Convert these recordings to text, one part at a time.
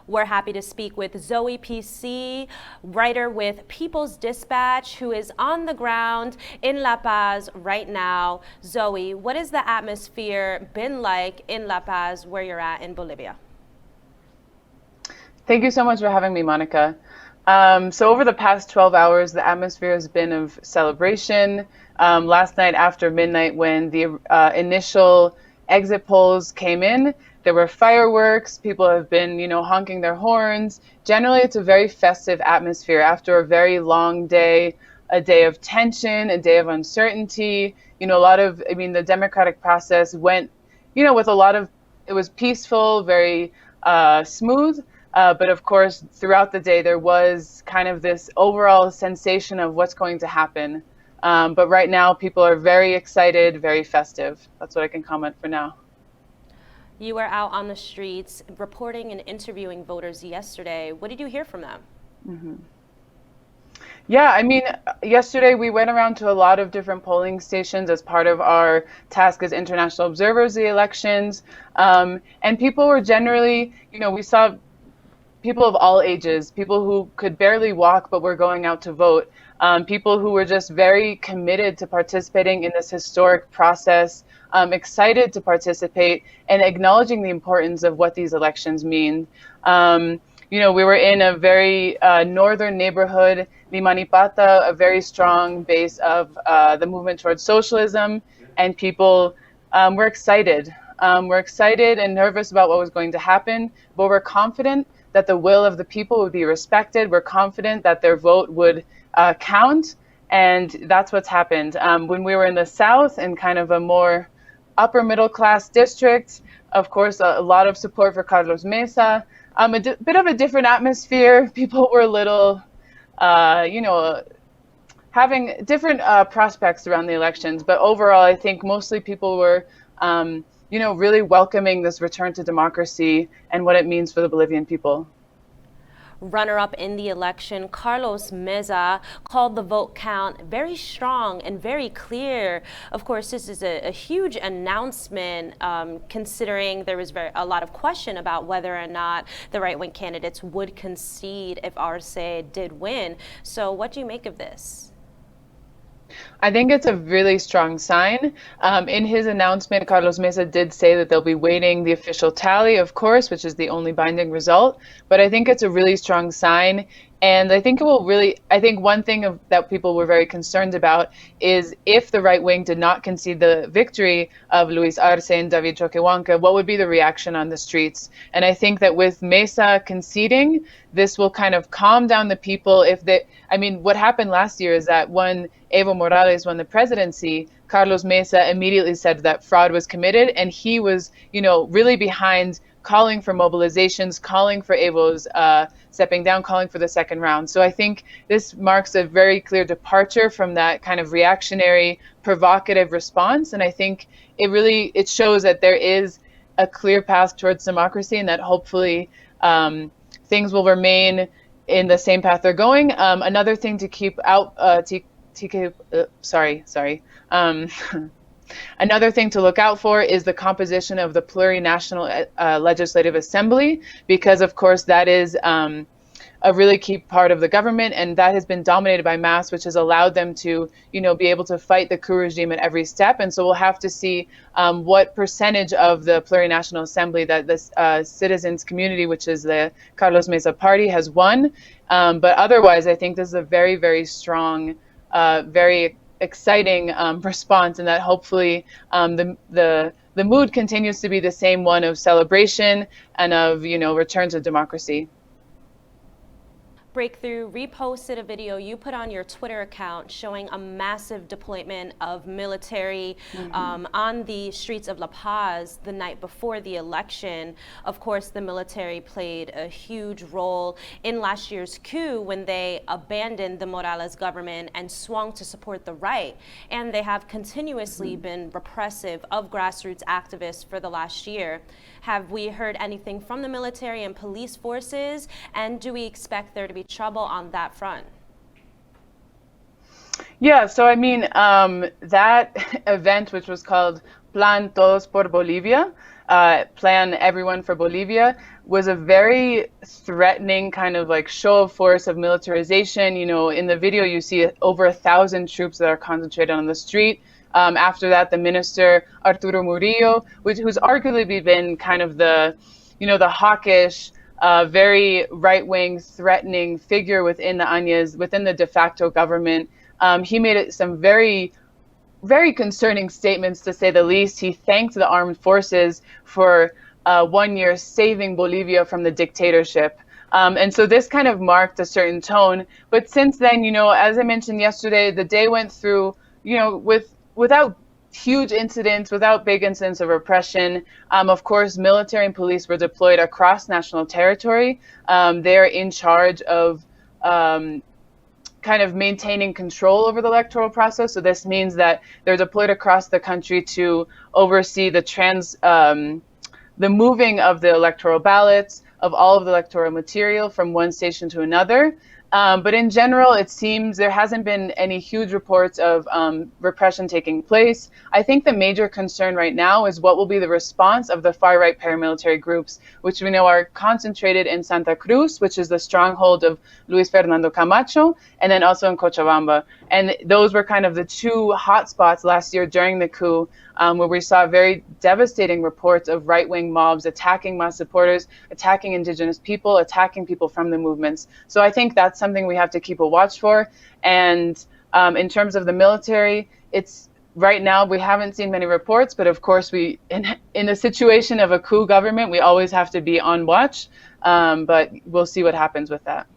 We're happy to speak with Zoe PC, writer with People's Dispatch, who is on the ground in La Paz right now. Zoe, what has the atmosphere been like in La Paz, where you're at in Bolivia? Thank you so much for having me, Monica. So over the past 12 hours, the atmosphere has been of celebration. Last night after midnight, when the initial exit polls came in, there were fireworks. People have been, honking their horns. Generally, it's a very festive atmosphere after a very long day, a day of tension, a day of uncertainty. The democratic process went, with a lot of, it was peaceful, very smooth. But of course, throughout the day, there was kind of this overall sensation of what's going to happen. But right now, people are very excited, very festive. That's what I can comment for now. You were out on the streets reporting and interviewing voters yesterday. What did you hear from them? Yeah, yesterday we went around to a lot of different polling stations as part of our task as international observers of the elections. And people were generally, we saw people of all ages, people who could barely walk but were going out to vote, people who were just very committed to participating in this historic process, excited to participate and acknowledging the importance of what these elections mean. We were in a very northern neighborhood, Limanipata, a very strong base of the movement towards socialism, and people were excited. We're excited and nervous about what was going to happen, but we're confident that the will of the people would be respected. We're confident that their vote would count, and that's what's happened. When we were in the south, in kind of a more upper middle class district, of course, a lot of support for Carlos Mesa, bit of a different atmosphere. People were a little, having different prospects around the elections, but overall, I think mostly people were really welcoming this return to democracy and what it means for the Bolivian people. Runner-up in the election, Carlos Mesa, called the vote count very strong and very clear. Of course, this is a huge announcement, considering there was a lot of question about whether or not the right-wing candidates would concede if Arce did win. So what do you make of this? I think it's a really strong sign. In his announcement, Carlos Mesa did say that they'll be waiting the official tally, of course, which is the only binding result. But I think it's a really strong sign. And I think one thing that people were very concerned about is if the right wing did not concede the victory of Luis Arce and David Choquehuanca, what would be the reaction on the streets? And I think that with Mesa conceding, this will kind of calm down the people. What happened last year is that when Evo Morales won the presidency, Carlos Mesa immediately said that fraud was committed, and he was, really behind calling for mobilizations, calling for Evo's stepping down, calling for the second round. So I think this marks a very clear departure from that kind of reactionary, provocative response. And I think it shows that there is a clear path towards democracy, and that hopefully things will remain in the same path they're going. Another thing to keep out, Another thing to look out for is the composition of the plurinational legislative assembly, because of course that is a really key part of the government, and that has been dominated by mass, which has allowed them to, be able to fight the coup regime at every step. And so we'll have to see what percentage of the plurinational assembly that this citizens community, which is the Carlos Mesa party, has won. But otherwise, I think this is a very, very strong, very exciting response, and that hopefully the mood continues to be the same one of celebration and of return to democracy. Breakthrough reposted a video you put on your Twitter account showing a massive deployment of military on the streets of La Paz the night before the election. Of course, the military played a huge role in last year's coup when they abandoned the Morales government and swung to support the right. And they have continuously been repressive of grassroots activists for the last year. Have we heard anything from the military and police forces? And do we expect there to be trouble on that front? Yeah, so that event, which was called Plan Todos por Bolivia, plan Everyone for Bolivia was a very threatening kind of like show of force of militarization. You know, in the video, you see over 1,000 troops that are concentrated on the street. After that, the minister, Arturo Murillo, who's arguably been kind of the, you know, the hawkish, very right-wing, threatening figure within the Áñez, within the de facto government. He made some very concerning statements, to say the least. He thanked the armed forces for 1 year saving Bolivia from the dictatorship. And so this kind of marked a certain tone. But since then, you know, as I mentioned yesterday, the day went through, you know, without huge incidents, without big incidents of repression. Of course, military and police were deployed across national territory. They're in charge of kind of maintaining control over the electoral process. So this means that they're deployed across the country to oversee the moving of the electoral ballots, of all of the electoral material from one station to another. But in general, it seems there hasn't been any huge reports of repression taking place. I think the major concern right now is what will be the response of the far-right paramilitary groups, which we know are concentrated in Santa Cruz, which is the stronghold of Luis Fernando Camacho, and then also in Cochabamba. And those were kind of the two hotspots last year during the coup, where we saw very devastating reports of right-wing mobs attacking MAS supporters, attacking indigenous people, attacking people from the movements. So I think that's something we have to keep a watch for. And in terms of the military, it's right now we haven't seen many reports, but of course in a situation of a coup government, we always have to be on watch. But we'll see what happens with that.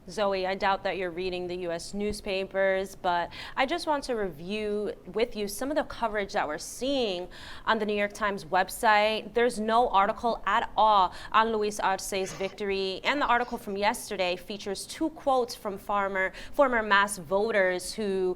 Zoe, I doubt that you're reading the U.S. newspapers, but I just want to review with you some of the coverage that we're seeing on the New York Times website. There's no article at all on Luis Arce's victory, and the article from yesterday features two quotes from former MAS voters who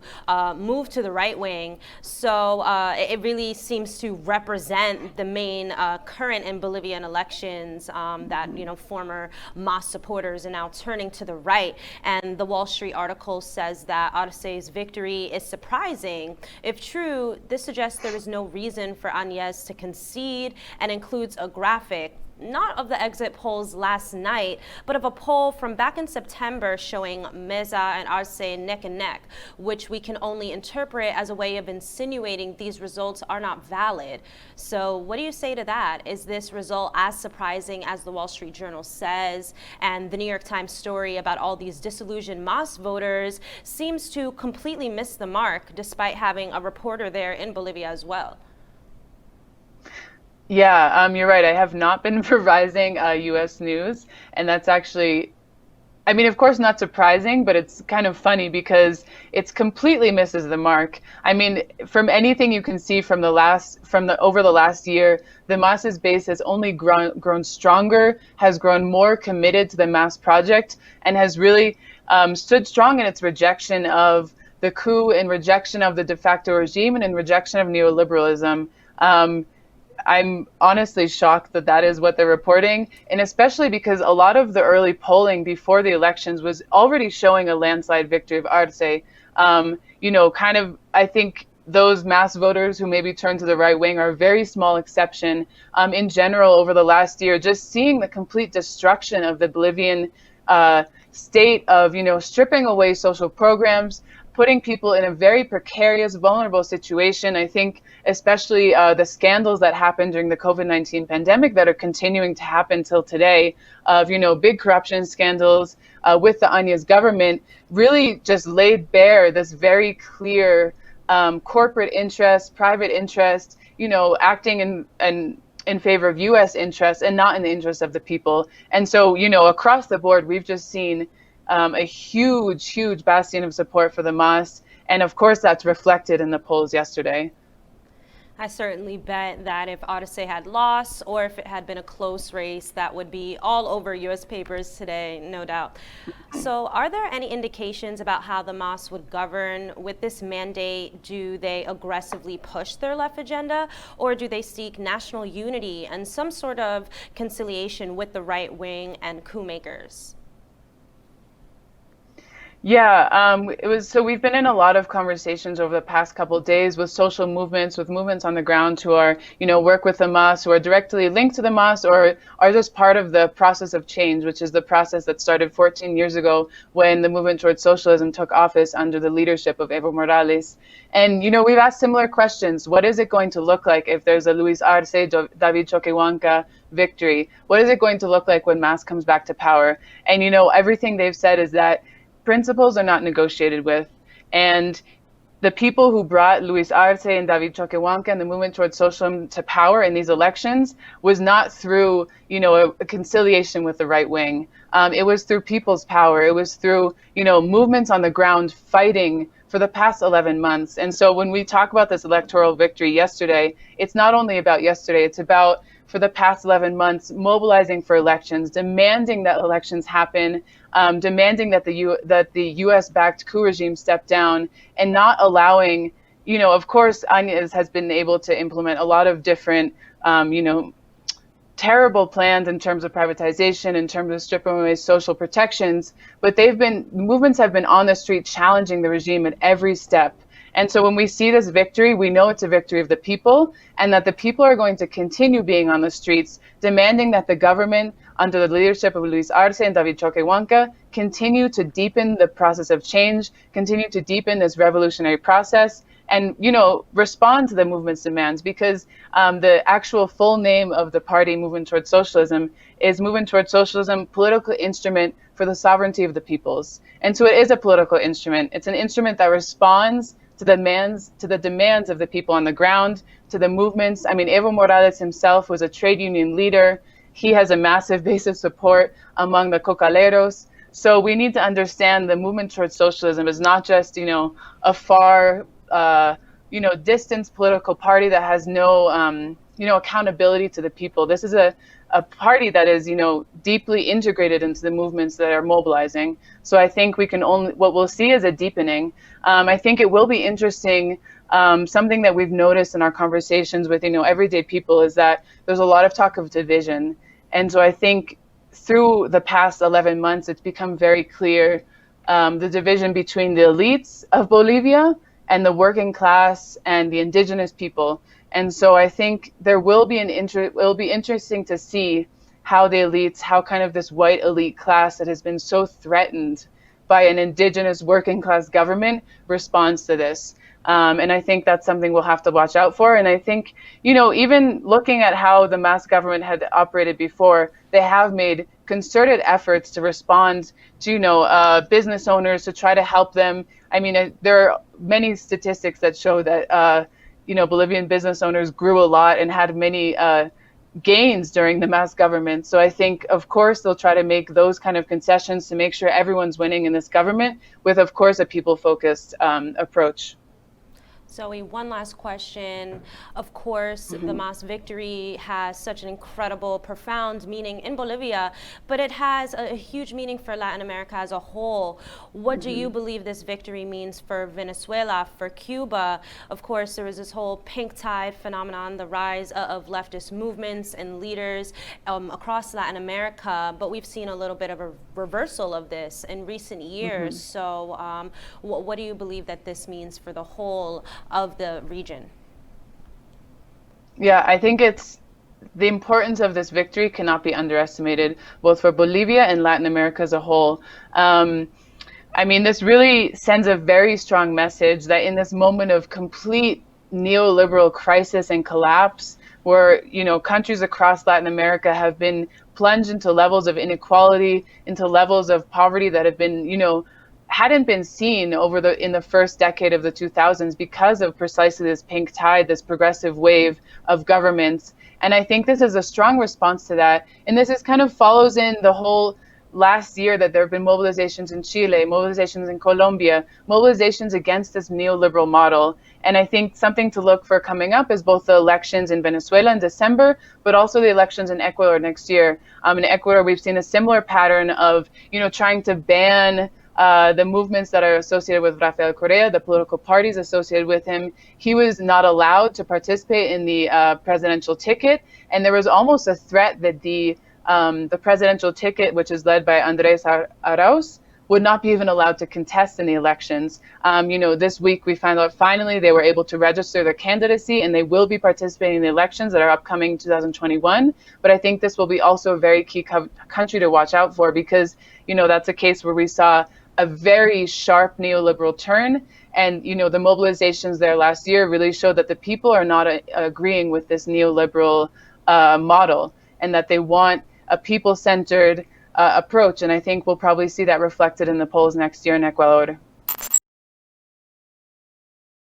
moved to the right wing. So it really seems to represent the main current in Bolivian elections, that, you know, former MAS supporters are now turning to the right. And the Wall Street article says that Arce's victory is surprising. If true, this suggests there is no reason for Áñez to concede, and includes a graphic not of the exit polls last night, but of a poll from back in September showing Mesa and Arce neck and neck, which we can only interpret as a way of insinuating these results are not valid. So what do you say to that? Is this result as surprising as the Wall Street Journal says? And the New York Times story about all these disillusioned MAS voters seems to completely miss the mark, despite having a reporter there in Bolivia as well. Yeah, you're right. I have not been revising U.S. news, and that's actually, I mean, of course, not surprising, but it's kind of funny because it's completely misses the mark. I mean, from anything you can see from over the last year, the MAS's base has only grown stronger, has grown more committed to the MAS project, and has really stood strong in its rejection of the coup, in rejection of the de facto regime, and in rejection of neoliberalism. I'm honestly shocked that that is what they're reporting, and especially because a lot of the early polling before the elections was already showing a landslide victory of Arce. You know, kind of, I think those MAS voters who maybe turn to the right wing are a very small exception. In general, over the last year, just seeing the complete destruction of the Bolivian state of, you know, stripping away social programs, putting people in a very precarious, vulnerable situation. I think especially the scandals that happened during the COVID-19 pandemic that are continuing to happen till today, of, you know, big corruption scandals with the Áñez government, really just laid bare this very clear corporate interest, private interest, you know, acting in favor of U.S. interests and not in the interest of the people. And so, you know, across the board, we've just seen a huge bastion of support for the MAS. And of course, that's reflected in the polls yesterday. I certainly bet that if Arce had lost, or if it had been a close race, that would be all over U.S. papers today, no doubt. So are there any indications about how the MAS would govern with this mandate? Do they aggressively push their left agenda, or do they seek national unity and some sort of conciliation with the right wing and coup makers? Yeah, it was so we've been in a lot of conversations over the past couple of days with social movements, with movements on the ground who are, work with the MAS, who are directly linked to the MAS or are just part of the process of change, which is the process that started 14 years ago when the movement towards socialism took office under the leadership of Evo Morales. And, we've asked similar questions. What is it going to look like if there's a Luis Arce, David Choquehuanca victory? What is it going to look like when MAS comes back to power? And, everything they've said is that principles are not negotiated with. And the people who brought Luis Arce and David Choquehuanca and the movement towards socialism to power in these elections was not through, a conciliation with the right wing. It was through people's power. It was through, movements on the ground fighting for the past 11 months. And so when we talk about this electoral victory yesterday, it's not only about yesterday, it's about for the past 11 months, mobilizing for elections, demanding that elections happen, demanding that the U.S.-backed coup regime step down, and not allowing, of course, Agnes has been able to implement a lot of different, terrible plans in terms of privatization, in terms of stripping away social protections, but movements have been on the street challenging the regime at every step. And so when we see this victory, we know it's a victory of the people, and that the people are going to continue being on the streets, demanding that the government, under the leadership of Luis Arce and David Choquehuanca, continue to deepen the process of change, continue to deepen this revolutionary process, and, respond to the movement's demands, because the actual full name of the party, Movement Towards Socialism, is Movement Towards Socialism, Political Instrument for the Sovereignty of the Peoples. And so it is a political instrument. It's an instrument that responds to the demands of the people on the ground, to the movements. I mean, Evo Morales himself was a trade union leader. He has a massive base of support among the cocaleros. So we need to understand the movement towards socialism is not just, a far, distant political party that has no, accountability to the people. This is a party that is, deeply integrated into the movements that are mobilizing. So I think what we'll see is a deepening. I think it will be interesting. Something that we've noticed in our conversations with, everyday people is that there's a lot of talk of division. And so I think through the past 11 months, it's become very clear the division between the elites of Bolivia and the working class and the indigenous people. And so I think there will be it will be interesting to see how the elites, how kind of this white elite class that has been so threatened by an indigenous working class government responds to this. And I think that's something we'll have to watch out for. And I think, even looking at how the MAS government had operated before, they have made concerted efforts to respond to, business owners, to try to help them. I mean, there are many statistics that show that, Bolivian business owners grew a lot and had many gains during the MAS government. So I think, of course, they'll try to make those kind of concessions to make sure everyone's winning in this government with, of course, a people-focused approach. Zoe, one last question. Of course, the MAS victory has such an incredible, profound meaning in Bolivia, but it has a huge meaning for Latin America as a whole. What do you believe this victory means for Venezuela, for Cuba? Of course, there was this whole pink tide phenomenon, the rise of leftist movements and leaders across Latin America, but we've seen a little bit of a reversal of this in recent years. So what do you believe that this means for the whole of the region? Yeah, I think the importance of this victory cannot be underestimated, both for Bolivia and Latin America as a whole. This really sends a very strong message that in this moment of complete neoliberal crisis and collapse, where countries across Latin America have been plunged into levels of inequality, into levels of poverty that have been, hadn't been seen in the first decade of the 2000s because of precisely this pink tide, this progressive wave of governments. And I think this is a strong response to that. And this is kind of follows in the whole last year that there have been mobilizations in Chile, mobilizations in Colombia, mobilizations against this neoliberal model. And I think something to look for coming up is both the elections in Venezuela in December, but also the elections in Ecuador next year. In Ecuador, we've seen a similar pattern of, trying to ban the movements that are associated with Rafael Correa, the political parties associated with him. He was not allowed to participate in the presidential ticket, and there was almost a threat that the presidential ticket, which is led by Andrés Arauz, would not be even allowed to contest in the elections. This week we found out finally they were able to register their candidacy, and they will be participating in the elections that are upcoming 2021. But I think this will be also a very key country to watch out for, because, that's a case where we saw a very sharp neoliberal turn. And, the mobilizations there last year really showed that the people are not agreeing with this neoliberal model, and that they want a people-centered approach. And I think we'll probably see that reflected in the polls next year in Ecuador.